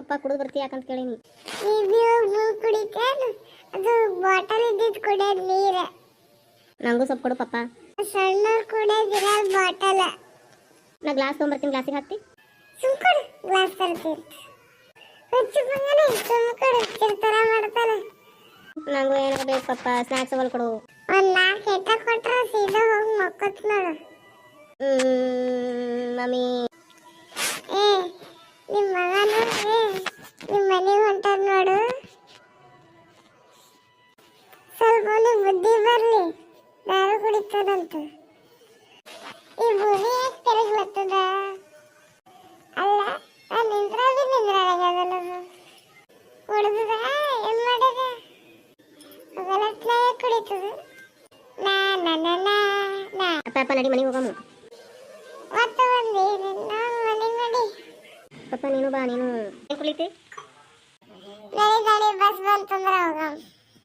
ಪಪ್ಪ ಕುಡಿದು ಬರ್ತಿ ಯಾಕಂತ ಕೇಳೀನಿ. ಕುಡಿತೇನು ಅದು ಬಾಟಲ್ ಇದ್ದಿದ್ದು ಕುಡಿಯೋದು ನೀರು. ನಂಗೂ ಸ್ವಲ್ಪ ಕೊಡು ಪಪ್ಪ. ಸಣ್ಣ ಕುಡಿಯೋದಿರ ಬಾಟಲ್. ನಾ ಗ್ಲಾಸ್ ತೊಗೊಂಬರ್ತೀನಿ, ಗ್ಲಾಸಿಗೆ ಹಾಕ್ತಿ. ಸುಮ್ಕಡು ಗ್ಲಾಸ್ ತರ್ತೀನಿ. ಹುಚ್ಚು ಬಂಗನೆ ಸುಮ್ಕಡು ಚಿರ್ತರ ಮಾಡ್ತಾನೆ. ನಂಗೂ ಏನಾರ ಬೇಕು ಪಪ್ಪ, ಸ್ನಾಕ್ಸ್ ಅವಲ್ ಕೊಡು. ಒಂದು 4 ಎಟ್ಟ ಕೊಟ್ರೆ ಸೀದಾ ಹೋಗಿ ಮಕ್ಕತ್ ನೋಡು. ಮಮ್ಮಿ ಏ ನಿಮ್ಮ ಮಗನು ನಿಮ್ಮ ಮನೆಗೆ ಹೊಂಟಾರ ನೋಡು. ಸ್ವಲ್ಪ ಅವನಿಗೆ ಬುದ್ಧಿ ಬರಲಿ, ದಾರು ಕುಡಿತಾನಂತ. ಈ ಭೂಮಿ ಯಾಕೆ ತಿರುಗ್ಲತ್ತದ? ಅಲ್ಲ ನಾನು ನಿಂದ್ರಾಗದಲ್ಲ ಕುಡ್ದದ ಏನ್ ಮಾಡಿದ? ಗಲತ್ನಾಗ ಕುಡಿತದ. ಪಾಪ ನಡಿ ಮನೆಗೆ ಹೋಗಮ್ಮ. ಮತ್ತೆ ಬಂದಿ ಮನೆಗೆ ನಡಿ. ಪಪ್ಪ ನೀನು ಬಾ, ನೀನು ಏನು ಕುಳಿತಿ? ನಡಿ ಬಸ್ ಬಂತಂದ್ರೆ ಹೋಗಮ್ಮ.